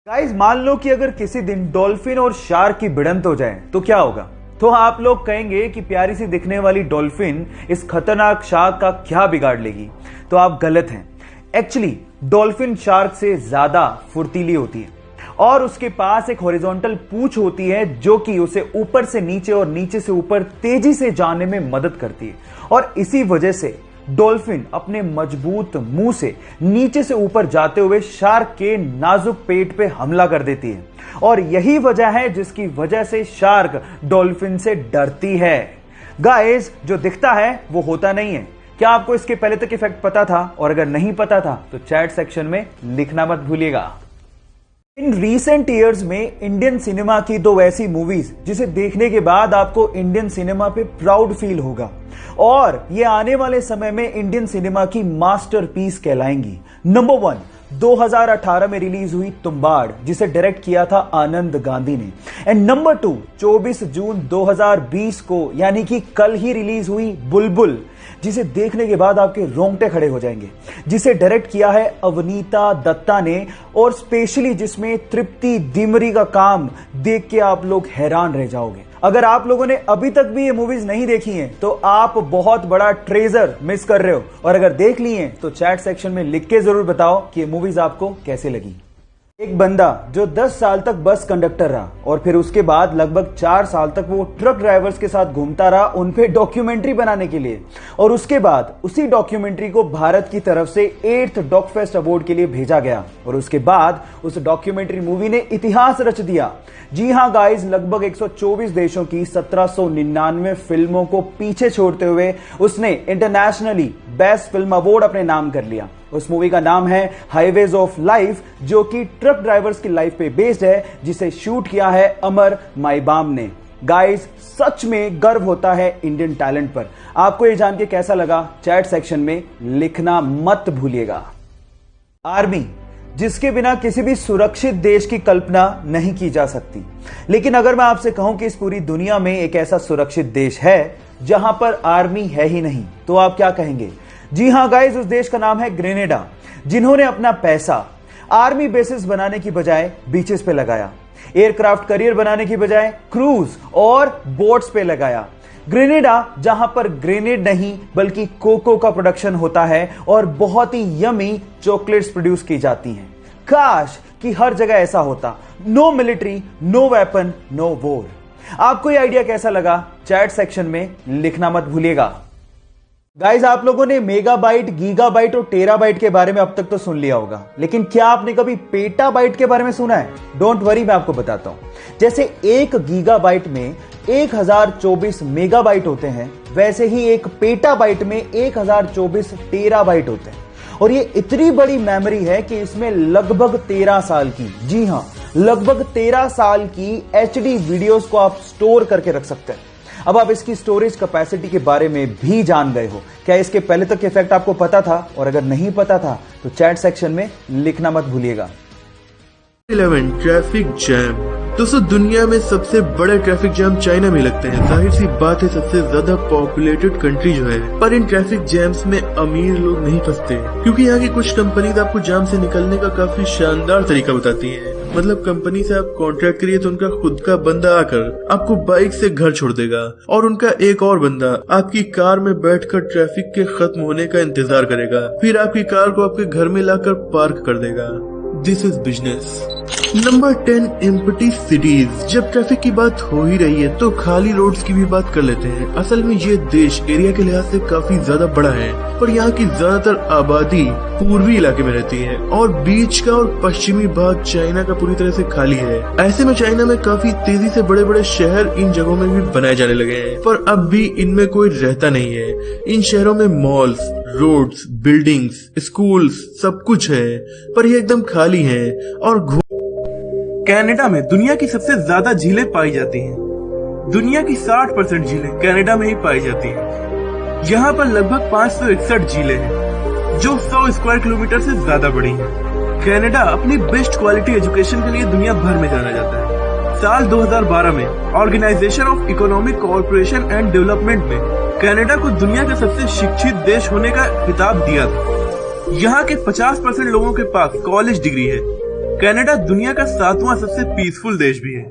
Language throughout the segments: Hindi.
गाइस मान लो कि अगर किसी दिन डॉल्फिन और शार्क की भिड़ंत हो जाए तो क्या होगा। तो आप लोग कहेंगे कि प्यारी सी दिखने वाली डॉल्फिन इस खतरनाक शार्क का क्या बिगाड़ लेगी। तो आप गलत हैं। एक्चुअली डॉल्फिन शार्क से ज्यादा फुर्तीली होती है और उसके पास एक हॉरिजॉन्टल पूंछ होती है जो कि उसे ऊपर से नीचे और नीचे से ऊपर तेजी से जाने में मदद करती है। और इसी वजह से डॉल्फिन अपने मजबूत मुंह से नीचे से ऊपर जाते हुए शार्क के नाजुक पेट पे हमला कर देती है। और यही वजह है जिसकी वजह से शार्क डॉल्फिन से डरती है। गाइस जो दिखता है वो होता नहीं है। क्या आपको इसके पहले तक इफेक्ट पता था? और अगर नहीं पता था तो चैट सेक्शन में लिखना मत भूलिएगा। इन रीसेंट ईयर्स में इंडियन सिनेमा की दो ऐसी मूवीज जिसे देखने के बाद आपको इंडियन सिनेमा पे प्राउड फील होगा और ये आने वाले समय में इंडियन सिनेमा की मास्टरपीस कहलाएंगी। नंबर 1 2018 में रिलीज हुई तुम्बाड़ जिसे डायरेक्ट किया था आनंद गांधी ने। एंड नंबर 2 24 जून 2020 को यानी कि कल ही रिलीज हुई बुलबुल जिसे देखने के बाद आपके रोंगटे खड़े हो जाएंगे, जिसे डायरेक्ट किया है अवनीता दत्ता ने और स्पेशली जिसमें तृप्ति दिमरी का काम देख के आप लोग हैरान रह जाओगे। अगर आप लोगों ने अभी तक भी ये मूवीज नहीं देखी हैं तो आप बहुत बड़ा ट्रेजर मिस कर रहे हो। और अगर देख ली हैं तो चैट सेक्शन में लिख के जरूर बताओ कि ये मूवीज आपको कैसे लगी। एक बंदा जो 10 साल तक बस कंडक्टर रहा और फिर उसके बाद लगभग 4 साल तक वो ट्रक ड्राइवर्स के साथ घूमता रहा उन पे डॉक्यूमेंट्री बनाने के लिए। और उसके बाद उसी डॉक्यूमेंट्री को भारत की तरफ से 8th डॉक फेस्ट अवार्ड के लिए भेजा गया और उसके बाद उस डॉक्यूमेंट्री मूवी ने इतिहास रच दिया। जी हां गाइस, लगभग 124 देशों की 1799 फिल्मों को पीछे छोड़ते हुए उसने इंटरनेशनली बेस्ट फिल्म अवार्ड अपने नाम कर लिया। उस मूवी का नाम है हाईवेज ऑफ लाइफ जो कि ट्रक ड्राइवर्स की लाइफ पे बेस्ड है, जिसे शूट किया है अमर माईबाम ने। गाइस सच में गर्व होता है इंडियन टैलेंट पर। आपको ये जान के कैसा लगा चैट सेक्शन में लिखना मत भूलिएगा। आर्मी जिसके बिना किसी भी सुरक्षित देश की कल्पना नहीं की जा सकती, लेकिन अगर मैं आपसे कहूं कि इस पूरी दुनिया में एक ऐसा सुरक्षित देश है जहां पर आर्मी है ही नहीं तो आप क्या कहेंगे? जी हां गाइस, उस देश का नाम है ग्रेनेडा, जिन्होंने अपना पैसा आर्मी बेसिस बनाने की बजाय बीचेस पे लगाया, एयरक्राफ्ट करियर बनाने की बजाय क्रूज और बोट्स पे लगाया। ग्रेनेडा जहां पर ग्रेनेड नहीं बल्कि कोको का प्रोडक्शन होता है और बहुत ही यमी चॉकलेट्स प्रोड्यूस की जाती हैं। काश कि हर जगह ऐसा होता। No military, no weapon, no war. आपको ये आइडिया कैसा लगा चैट सेक्शन में लिखना मत भूलिएगा। गाइस आप लोगों ने मेगाबाइट, गीगाबाइट और टेराबाइट के बारे में अब तक तो सुन लिया होगा, लेकिन क्या आपने कभी पेटाबाइट के बारे में सुना है? डोंट वरी, मैं आपको बताता हूं। जैसे 1 गीगाबाइट में 1024 मेगाबाइट होते हैं, वैसे ही एक पेटाबाइट में 1024 टेराबाइट होते हैं। और ये इतनी बड़ी मेमोरी है कि इसमें लगभग 13 साल की, जी हां लगभग 13 साल की HD वीडियोस को आप स्टोर करके रख सकते हैं। अब आप इसकी स्टोरेज कैपेसिटी के बारे में भी जान गए हो। क्या इसके पहले तक इफेक्ट आपको पता था? और अगर नहीं पता था तो चैट सेक्शन में लिखना मत भूलिएगा। 11 ट्रैफिक जैम। दोस्तों दुनिया में सबसे बड़ा ट्रैफिक जैम चाइना में लगते हैं। जाहिर सी बात है सबसे ज्यादा पॉपुलेटेड कंट्री जो है, पर इन ट्रैफिक जैम्स में अमीर लोग नहीं फंसते क्योंकि यहाँ की कुछ कंपनीज आपको जाम से निकलने का काफी शानदार तरीका बताती है। मतलब कंपनी से आप कॉन्ट्रैक्ट करिए तो उनका खुद का बंदा आकर आपको बाइक से घर छोड़ देगा और उनका एक और बंदा आपकी कार में बैठकर ट्रैफिक के खत्म होने का इंतजार करेगा, फिर आपकी कार को आपके घर में लाकर पार्क कर देगा। This is business. Number 10 empty cities. जब ट्रैफिक की बात हो ही रही है तो खाली रोड्स की भी बात कर लेते हैं। असल में ये देश एरिया के लिहाज से काफी ज्यादा बड़ा है, पर यहाँ की ज्यादातर आबादी पूर्वी इलाके में रहती है और बीच का और पश्चिमी भाग चाइना का पूरी तरह से खाली है। ऐसे में चाइना में काफी तेजी से बड़े बड़े शहर इन जगहों में भी बनाए जाने लगे हैं, पर अब भी इनमें कोई रहता नहीं है। इन शहरों में मॉल्स, रोड्स, बिल्डिंग्स, स्कूल्स सब कुछ है, पर ये एकदम खाली है। और कनाडा में दुनिया की सबसे ज्यादा झीलें पाई जाती हैं। दुनिया की 60% झीलें कनाडा में ही पाई जाती हैं। यहाँ पर लगभग 561 झीलें हैं जो 100 स्क्वायर किलोमीटर से ज्यादा बड़ी हैं। कनाडा अपनी बेस्ट क्वालिटी एजुकेशन के लिए दुनिया भर में जाना जाता है। साल 2012 में Organisation of Economic Cooperation and Development में कनाडा को दुनिया का सबसे शिक्षित देश होने का खिताब दिया था। यहाँ के 50% लोगों के पास कॉलेज डिग्री है। कनाडा दुनिया का 7वां सबसे पीसफुल देश भी है।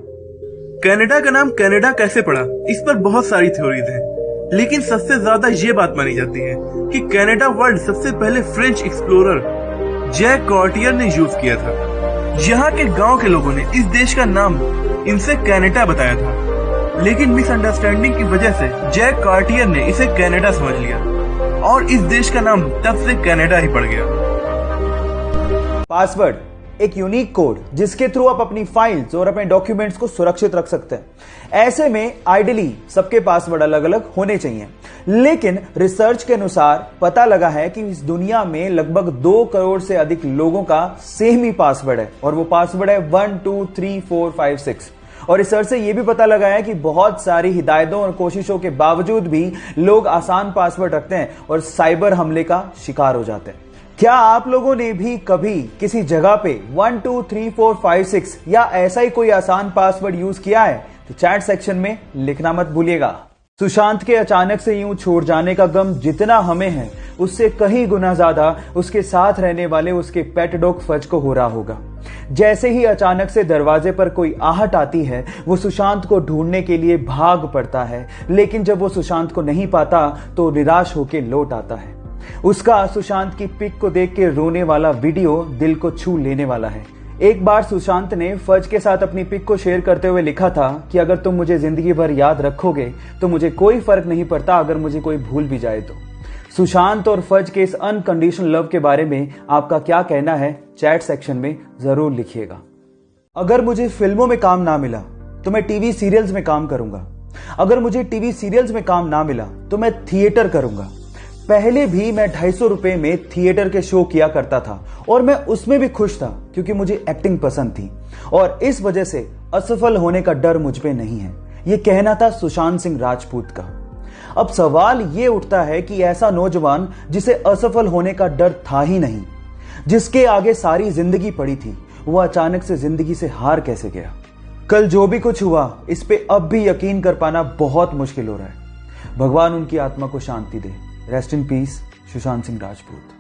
कनाडा का नाम कनाडा कैसे पड़ा, इस पर बहुत सारी थ्योरीज हैं, लेकिन सबसे ज्यादा ये बात मानी जाती है कि कनाडा वर्ल्ड सबसे पहले फ्रेंच एक्सप्लोरर जैक कार्टियर ने यूज किया था। यहाँ के गांव के लोगों ने इस देश का नाम इनसे कनाडा बताया था, लेकिन मिसअंडरस्टैंडिंग की वजह से जैक कार्टियर ने इसे कनाडा समझ लिया और इस देश का नाम तब से कनाडा ही पड़ गया। पासवर्ड एक यूनिक कोड जिसके थ्रू आप अपनी फाइल्स और अपने डॉक्यूमेंट्स को सुरक्षित रख सकते हैं। ऐसे में आइडियली सबके पासवर्ड अलग अलग होने चाहिए, लेकिन रिसर्च के अनुसार पता लगा है कि इस दुनिया में लगभग 2 करोड़ से अधिक लोगों का सेम ही पासवर्ड है और वो पासवर्ड है 1 2 3 4 5 6। और रिसर्च से यह भी पता लगा है कि बहुत सारी हिदायतों और कोशिशों के बावजूद भी लोग आसान पासवर्ड रखते हैं और साइबर हमले का शिकार हो जाते हैं। क्या आप लोगों ने भी कभी किसी जगह पे 1 2 3 4 5 6 या ऐसा ही कोई आसान पासवर्ड यूज किया है? तो चैट सेक्शन में लिखना मत भूलिएगा। सुशांत के अचानक से यूं छोड़ जाने का गम जितना हमें है, उससे कहीं गुना ज्यादा उसके साथ रहने वाले उसके पेट डॉग फज को हो रहा होगा। जैसे ही अचानक से दरवाजे पर कोई आहट आती है, वो सुशांत को ढूंढने के लिए भाग पड़ता है, लेकिन जब वो सुशांत को नहीं पाता तो निराश होकर लौट आता है। उसका सुशांत की पिक को देख के रोने वाला वीडियो दिल को छू लेने वाला है। एक बार सुशांत ने फज के साथ अपनी पिक को शेयर करते हुए लिखा था कि अगर तुम मुझे जिंदगी भर याद रखोगे तो मुझे कोई फर्क नहीं पड़ता अगर मुझे कोई भूल भी जाए तो। सुशांत और फज के इस अनकंडीशनल लव के बारे में आपका क्या कहना है? चैट सेक्शन में जरूर लिखिएगा। अगर मुझे फिल्मों में काम ना मिला तो मैं टीवी सीरियल्स में काम करूंगा। अगर मुझे टीवी सीरियल्स में काम ना मिला तो मैं थिएटर करूंगा। पहले भी मैं 250 रुपए में थिएटर के शो किया करता था और मैं उसमें भी खुश था क्योंकि मुझे एक्टिंग पसंद थी और इस वजह से असफल होने का डर मुझ पे नहीं है। यह कहना था सुशांत सिंह राजपूत का। अब सवाल यह उठता है कि ऐसा नौजवान जिसे असफल होने का डर था ही नहीं, जिसके आगे सारी जिंदगी पड़ी थी, वो अचानक से जिंदगी से हार कैसे गया? कल जो भी कुछ हुआ इस पे अब भी यकीन कर पाना बहुत मुश्किल हो रहा है। भगवान उनकी आत्मा को शांति दे। Rest in peace, Sushant Singh Rajput.